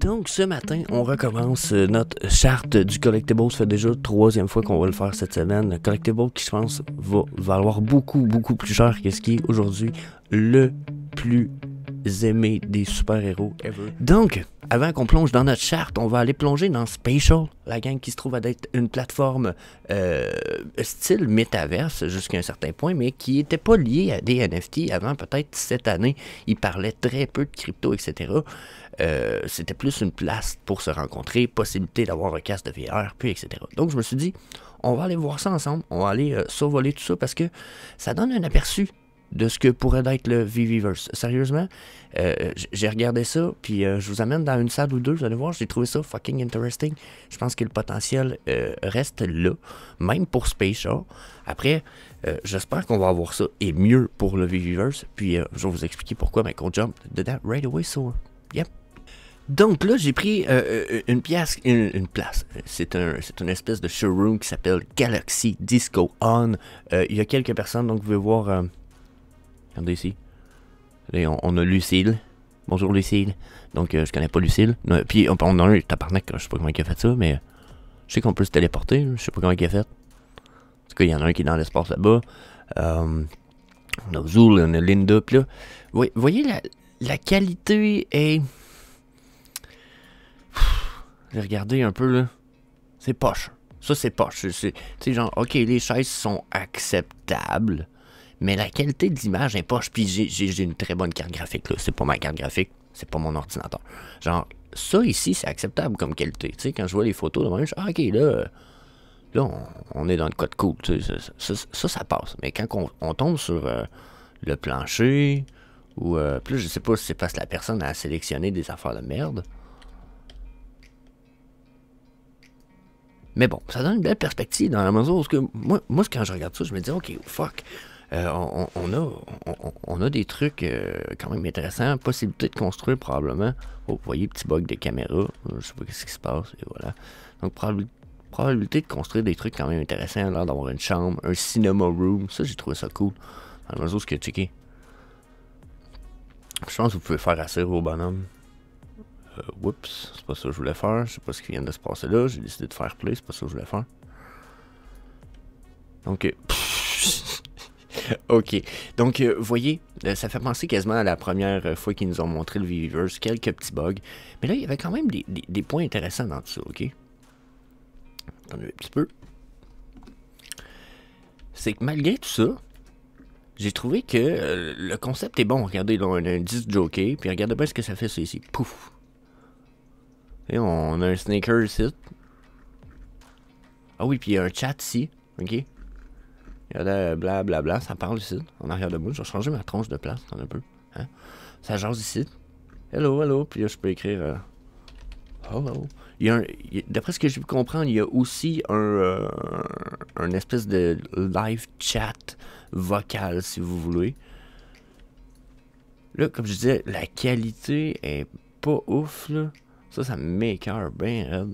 Donc ce matin, on recommence notre charte du Collectible. Ça fait déjà 3e fois qu'on va le faire cette semaine. Le Collectible qui, je pense, va valoir beaucoup plus cher que ce qui est aujourd'hui le plus aimé des super-héros ever. Donc, avant qu'on plonge dans notre charte, on va aller plonger dans Spatial, la gang qui se trouve à être une plateforme style métaverse jusqu'à un certain point, mais qui n'était pas liée à des NFT avant peut-être cette année. Ils parlaient très peu de crypto, etc. C'était plus une place pour se rencontrer, possibilité d'avoir un casque de VR, puis etc. Donc je me suis dit, on va aller voir ça ensemble, on va aller survoler tout ça parce que ça donne un aperçu de ce que pourrait être le VVverse. Sérieusement, j'ai regardé ça, puis je vous amène dans une salle ou deux, vous allez voir, j'ai trouvé ça fucking interesting. Je pense que le potentiel reste là, même pour Spatial. Après, j'espère qu'on va avoir ça, et mieux pour le VVverse, puis je vais vous expliquer pourquoi, mais qu'on jump de that right away, so, yep. Donc là, j'ai pris une place. C'est une espèce de showroom qui s'appelle Galaxy Disco On. Il y a quelques personnes, donc vous pouvez voir... regardez ici. Et on a Lucille. Bonjour Lucille. Donc je connais pas Lucille. Puis on a un tabarnak, je sais pas comment il a fait ça, mais je sais qu'on peut se téléporter. Je sais pas comment il a fait. En tout cas, il y en a un qui est dans l'espace là-bas. On a Zool, on a Linda. Puis là, vous voyez, la qualité est... J'ai regardé un peu là. C'est poche. Ça c'est poche. Tu sais, genre, ok, les chaises sont acceptables. Mais la qualité de l'image est poche, puis j'ai une très bonne carte graphique, là. C'est pas ma carte graphique, c'est pas mon ordinateur. Genre, ça ici, c'est acceptable comme qualité. Tu sais, quand je vois les photos, là, je dis, ah, ok, là, on est dans le code cool, tu sais, ça passe. Mais quand on tombe sur le plancher, ou, puis là, je sais pas si c'est parce que la personne a sélectionné des affaires de merde. Mais bon, ça donne une belle perspective dans la mesure où moi, quand je regarde ça, je me dis, ok, fuck. On a des trucs quand même intéressants, possibilité de construire probablement. Oh, vous voyez, petit bug de caméra, je sais pas ce qui se passe, et voilà. Donc probabilité de construire des trucs quand même intéressants, l'air d'avoir une chambre, un cinema room, ça j'ai trouvé ça cool. Dans la mesure où ce que checker. Je pense que vous pouvez faire assez au bonhomme. Oups, c'est pas ça que je voulais faire, je sais pas ce qui vient de se passer là, j'ai décidé de faire play, c'est pas ça que je voulais faire. Donc, ok, donc vous voyez, ça fait penser quasiment à la première fois qu'ils nous ont montré le VVverse, quelques petits bugs, mais là il y avait quand même des points intéressants dans tout ça, ok? Attendez un petit peu. C'est que malgré tout ça, j'ai trouvé que le concept est bon. Regardez, là, on a un disque jockey, puis regardez bien ce que ça fait ça ici, pouf! Et on a un sneaker ici. Ah oui, puis il y a un chat ici, ok? Il y a blablabla, ça parle ici, en arrière de moi. Je vais changer ma tronche de place, un peu. Hein? Ça jase ici. Hello, puis là, je peux écrire... hello. D'après ce que j'ai pu comprendre, il y a aussi un espèce de live chat vocal, si vous voulez. Là, comme je disais, la qualité est pas ouf, là. Ça me m'écoeure bien raide.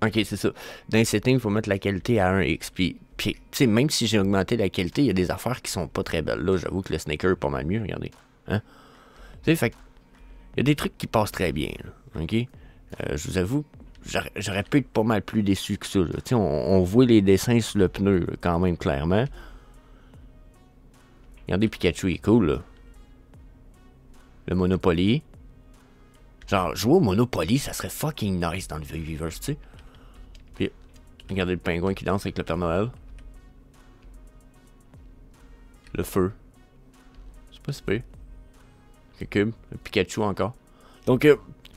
Ok, c'est ça. Dans les settings, il faut mettre la qualité à 1x. Puis tu sais, même si j'ai augmenté la qualité, il y a des affaires qui sont pas très belles. Là, j'avoue que le sneaker est pas mal mieux, regardez. Hein? Tu sais, fait il y a des trucs qui passent très bien, là. Ok? Je vous avoue, j'aurais pu être pas mal plus déçu que ça. Tu sais, on voit les dessins sur le pneu, là, quand même, clairement. Regardez, Pikachu, il est cool, là. Le Monopoly. Genre, jouer au Monopoly, ça serait fucking nice dans le VVverse, tu sais. Puis, regardez le pingouin qui danse avec le Père Noël. Le feu. C'est pas si pire. Le cube. Le Pikachu encore. Donc,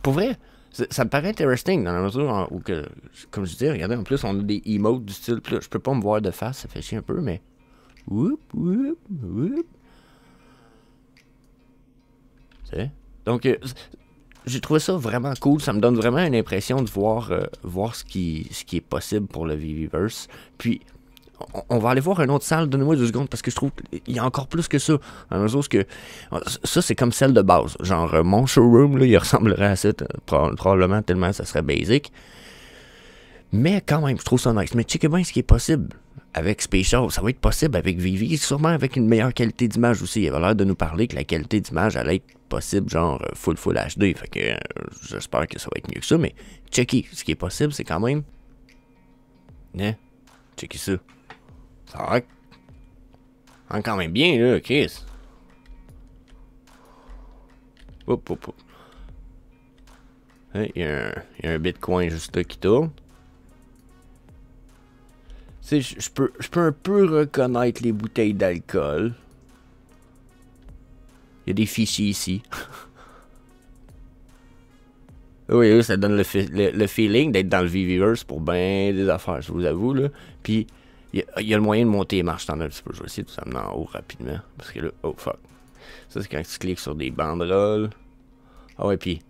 pour vrai, ça me paraît interesting dans la mesure où, comme je disais, regardez, en plus, on a des emotes du style. Là, je peux pas me voir de face, ça fait chier un peu, mais... Whoop. C'est... Donc, j'ai trouvé ça vraiment cool. Ça me donne vraiment une impression de voir ce qui est possible pour le VVverse. Puis, on va aller voir une autre salle. Donnez-moi 2 secondes parce que je trouve qu'il y a encore plus que ça. Dans la mesure que ça, c'est comme celle de base. Genre, mon showroom, là, il ressemblerait à ça, probablement tellement ça serait basic. Mais quand même, je trouve ça nice. Mais checkez bien ce qui est possible avec Spatial. Ça va être possible avec VV, sûrement avec une meilleure qualité d'image aussi. Il avait l'air de nous parler que la qualité d'image allait être possible, genre full HD. Fait que j'espère que ça va être mieux que ça. Mais checker, ce qui est possible, c'est quand même. Hein? Checker ça. Ça va quand même bien, là, Chris. Hop, hop, hop. Il y a un Bitcoin juste là qui tourne. Tu sais, je peux un peu reconnaître les bouteilles d'alcool. Il y a des fichiers ici. Oui, ça donne le feeling d'être dans le Viviverse pour bien des affaires, je vous avoue, là. Puis, il y a le moyen de monter les marches, t'en as un petit peu. Je vais essayer de s'amener en haut rapidement. Parce que là, oh fuck. Ça, c'est quand tu cliques sur des banderoles. Ah ouais, puis,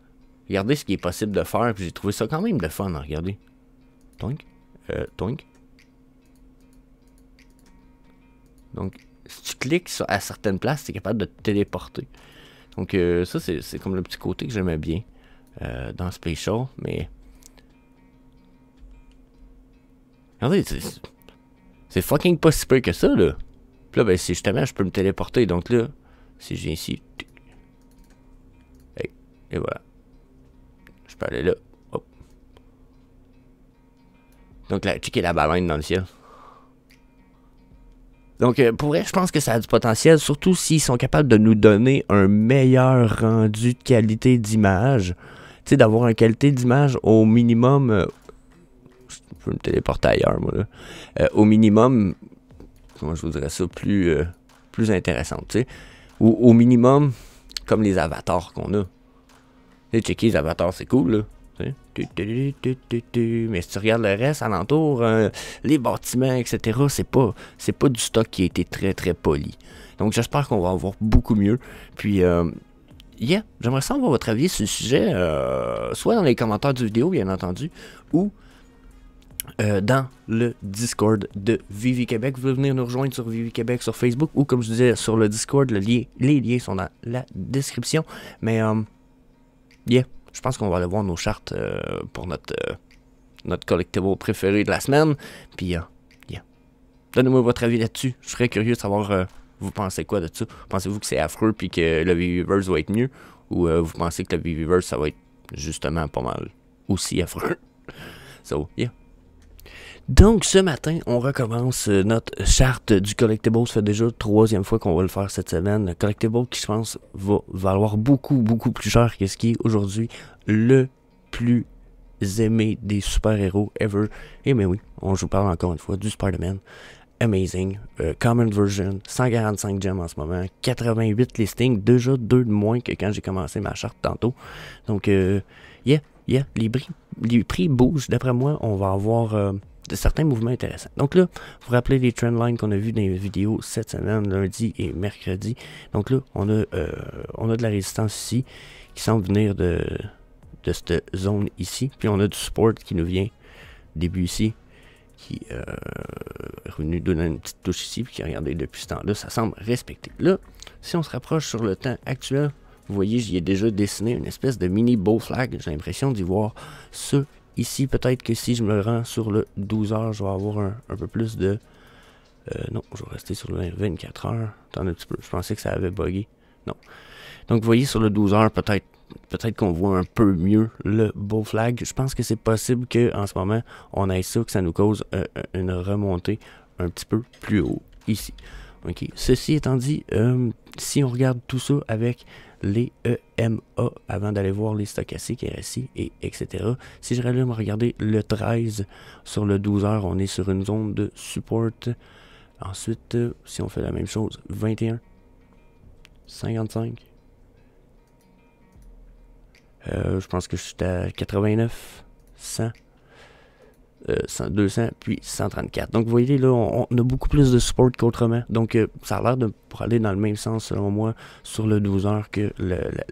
regardez ce qui est possible de faire. Puis j'ai trouvé ça quand même de fun, hein, regardez. Toink. Toink. Donc, si tu cliques à certaines places, tu es capable de te téléporter. Donc, ça, c'est comme le petit côté que j'aimais bien dans Spatial. Mais, regardez, c'est fucking pas si peu que ça, là. Puis là, ben, si justement, je peux me téléporter. Donc là, si j'ai ici... Et voilà. Je peux aller là. Hop. Donc là, checker la baleine dans le ciel. Donc, pour vrai, je pense que ça a du potentiel, surtout s'ils sont capables de nous donner un meilleur rendu de qualité d'image. Tu sais, d'avoir une qualité d'image au minimum... je peux me téléporter ailleurs, moi, là. Au minimum, comment je vous dirais ça, plus intéressante, tu sais. Ou au minimum, comme les avatars qu'on a. Tu sais, checker les avatars, c'est cool, là. Mais si tu regardes le reste alentour, les bâtiments, etc., c'est pas du stock qui a été très très poli. Donc j'espère qu'on va avoir beaucoup mieux. Puis j'aimerais savoir votre avis sur le sujet, soit dans les commentaires du vidéo, bien entendu, ou dans le Discord de Vivi Québec. Vous pouvez venir nous rejoindre sur Vivi Québec sur Facebook, ou comme je disais sur le Discord, les liens sont dans la description. Mais je pense qu'on va aller voir nos chartes pour notre collectible préféré de la semaine. Puis, donnez-moi votre avis là-dessus. Je serais curieux de savoir, vous pensez quoi de ça. Pensez-vous que c'est affreux puis que le Viviverse va être mieux? Ou vous pensez que le Viviverse, ça va être justement pas mal aussi affreux? So, Donc, ce matin, on recommence notre charte du Collectible. Ça fait déjà la 3e fois qu'on va le faire cette semaine. Le Collectible qui, je pense, va valoir beaucoup plus cher que ce qui est aujourd'hui le plus aimé des super-héros ever. Et mais oui, je vous parle encore une fois du Spider-Man. Amazing. Common version. 145 gems en ce moment. 88 listings. Déjà 2 de moins que quand j'ai commencé ma charte tantôt. Donc, les prix bougent. D'après moi, on va avoir... de certains mouvements intéressants. Donc là, vous vous rappelez les trendlines qu'on a vu dans les vidéos cette semaine, lundi et mercredi. Donc là, on a de la résistance ici, qui semble venir de cette zone ici. Puis on a du support qui nous vient début ici, qui est revenu donner une petite touche ici, puis qui, regardez, depuis ce temps-là, ça semble respecté. Là, si on se rapproche sur le temps actuel, vous voyez, j'y ai déjà dessiné une espèce de mini bow flag. J'ai l'impression d'y voir ça ici. Peut-être que si je me rends sur le 12 heures, je vais avoir un peu plus de... non, je vais rester sur le 24 heures. Attends un petit peu, je pensais que ça avait bugué. Non. Donc, vous voyez, sur le 12 heures, peut-être qu'on voit un peu mieux le bow flag. Je pense que c'est possible qu'en ce moment, on ait ça, que ça nous cause une remontée un petit peu plus haut ici. Ok. Ceci étant dit, si on regarde tout ça avec les EMA avant d'aller voir les stochastiques, RSI et etc. Si je rallume, regardez le 13 sur le 12 heures, on est sur une zone de support. Ensuite, si on fait la même chose, 21, 55. Je pense que je suis à 89, 100. 200 puis 134. Donc vous voyez là, on a beaucoup plus de support qu'autrement. Donc ça a l'air de pour aller dans le même sens selon moi sur le 12 heures que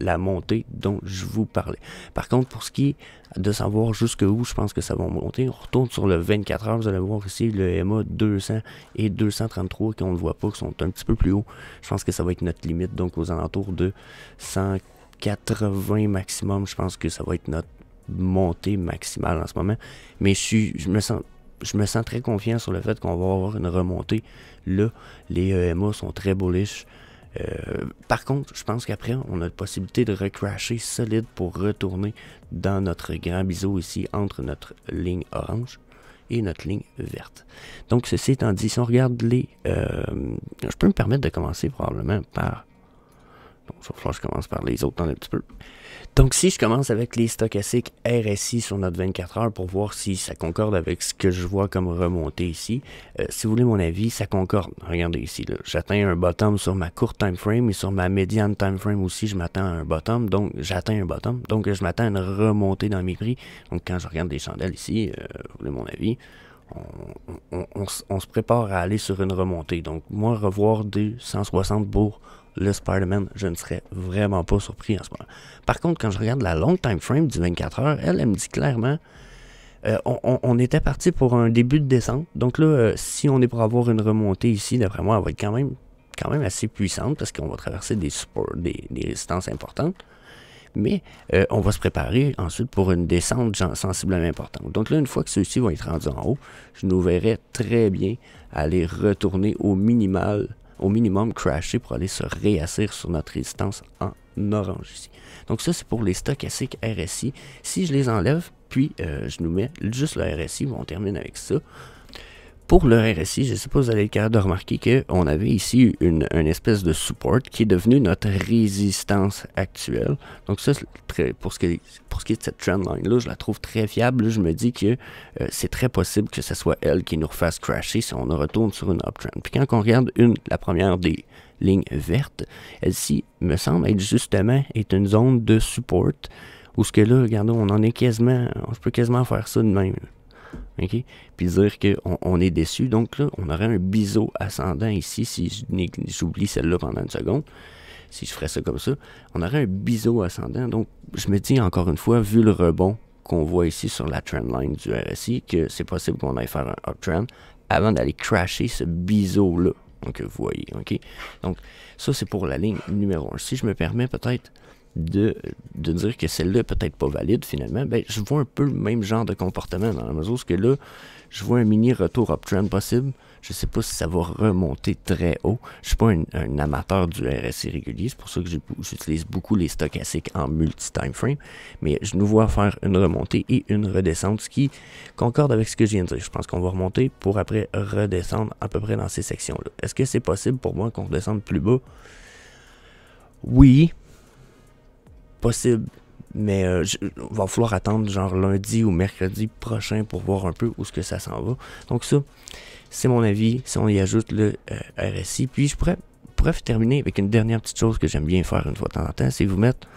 la montée dont je vous parlais. Par contre, pour ce qui est de savoir jusqu'où je pense que ça va monter, on retourne sur le 24 heures. Vous allez voir ici le EMA 200 et 233 qu'on ne voit pas, qui sont un petit peu plus hauts. Je pense que ça va être notre limite, donc aux alentours de 180 maximum. Je pense que ça va être notre montée maximale en ce moment, mais je me sens très confiant sur le fait qu'on va avoir une remontée. Là, les EMA sont très bullish. Par contre, je pense qu'après, on a la possibilité de recrasher solide pour retourner dans notre grand biseau ici entre notre ligne orange et notre ligne verte. Donc, ceci étant dit, si on regarde les... je peux me permettre de commencer probablement par... Donc, il va falloir que je commence par les autres dans un petit peu. Donc, si je commence avec les stochastiques RSI sur notre 24 heures pour voir si ça concorde avec ce que je vois comme remontée ici, si vous voulez mon avis, ça concorde. Regardez ici, j'atteins un bottom sur ma courte time frame et sur ma médiane time frame aussi, je m'attends à un bottom. Donc, j'atteins un bottom. Donc, je m'attends à une remontée dans mes prix. Donc, quand je regarde les chandelles ici, vous voulez mon avis, on se prépare à aller sur une remontée. Donc, moi, revoir des 160 pour le Spider-Man, je ne serais vraiment pas surpris en ce moment. Par contre, quand je regarde la long time frame du 24 heures, elle me dit clairement, on était parti pour un début de descente. Donc là, si on est pour avoir une remontée ici, d'après moi, elle va être quand même assez puissante parce qu'on va traverser des supports, des résistances importantes. Mais on va se préparer ensuite pour une descente sensiblement importante. Donc là, une fois que ceux-ci vont être rendus en haut, je nous verrai très bien aller retourner au minimum crasher pour aller se réasseoir sur notre résistance en orange ici. Donc ça, c'est pour les stochastiques RSI. Si je les enlève, puis je nous mets juste le RSI, on termine avec ça. Pour le RSI, je ne sais pas si vous allez être capable de remarquer qu'on avait ici une espèce de support qui est devenu notre résistance actuelle. Donc ça, pour ce qui est de cette trendline-là, je la trouve très fiable. Là, je me dis que c'est très possible que ce soit elle qui nous refasse crasher si on retourne sur une uptrend. Puis quand on regarde la première des lignes vertes, elle-ci me semble être justement une zone de support où ce que là, regardez, je peux quasiment faire ça de même. Okay? Puis dire qu'on est déçu. Donc là, on aurait un biseau ascendant ici, si j'oublie celle-là pendant une seconde, si je ferais ça comme ça, on aurait un biseau ascendant. Donc, je me dis encore une fois, vu le rebond qu'on voit ici sur la trendline du RSI, que c'est possible qu'on aille faire un uptrend avant d'aller crasher ce biseau-là. Donc, vous voyez, ok? Donc, ça, c'est pour la ligne numéro 1. Si je me permets peut-être de dire que celle-là est peut-être pas valide finalement, ben je vois un peu le même genre de comportement dans la mesure où que là, je vois un mini retour uptrend possible. Je sais pas si ça va remonter très haut. Je suis pas un amateur du RSI régulier, c'est pour ça que j'utilise beaucoup les stochastiques en multi-time frame, mais je nous vois faire une remontée et une redescente, ce qui concorde avec ce que je viens de dire. Je pense qu'on va remonter pour après redescendre à peu près dans ces sections-là. Est-ce que c'est possible pour moi qu'on redescende plus bas? Oui. Possible, mais va falloir attendre genre lundi ou mercredi prochain pour voir un peu où est-ce que ça s'en va. Donc ça, c'est mon avis, si on y ajoute le RSI. Puis je pourrais terminer avec une dernière petite chose que j'aime bien faire une fois de temps en temps, c'est vous mettre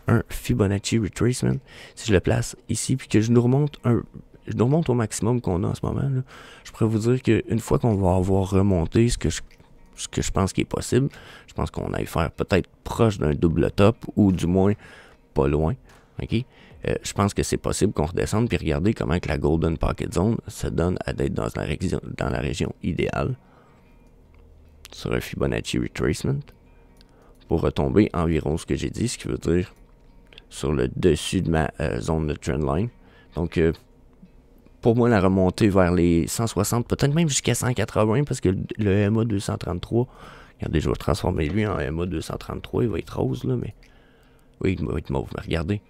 un Fibonacci Retracement. Si je le place ici, puis que je nous remonte au maximum qu'on a en ce moment, là, je pourrais vous dire qu'une fois qu'on va avoir remonté ce que je pense qui est possible, je pense qu'on aille faire peut-être proche d'un double top ou du moins pas loin. Okay? Je pense que c'est possible qu'on redescende puis regarder comment que la Golden Pocket Zone se donne à d'être dans la région idéale sur un Fibonacci Retracement pour retomber environ ce que j'ai dit, ce qui veut dire sur le dessus de ma zone de trendline. Donc, pour moi, la remontée vers les 160, peut-être même jusqu'à 180, parce que le MA 233, regardez, je vais transformer lui en MA 233, il va être rose, là, mais... Oui, il va être mauve, mais regardez.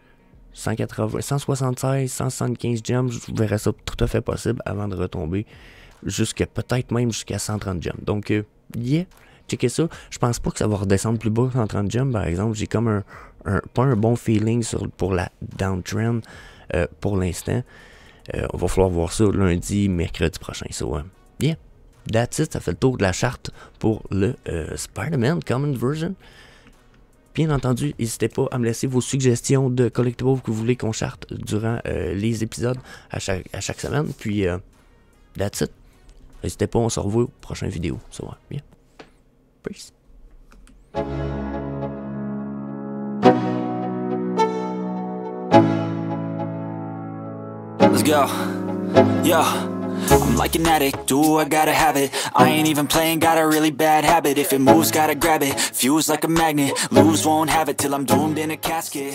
180, 176, 175 gems, je verrais ça tout à fait possible avant de retomber peut-être même jusqu'à 130 gems. Donc, yeah, checkez ça. Je pense pas que ça va redescendre plus bas que 130 gems, par exemple. J'ai comme pas un bon feeling pour la downtrend pour l'instant. On va falloir voir ça lundi, mercredi prochain. So, yeah, that's it. Ça fait le tour de la charte pour le Spider-Man Common Version. Bien entendu, n'hésitez pas à me laisser vos suggestions de collectibles que vous voulez qu'on charte durant les épisodes à chaque semaine. Puis, that's it. N'hésitez pas, on se revoit aux prochaines vidéos. Ça va bien. Peace. Let's go. Yeah. I'm like an addict, do I gotta have it. I ain't even playing, got a really bad habit. If it moves, gotta grab it. Fuse like a magnet, lose, won't have it till I'm doomed in a casket.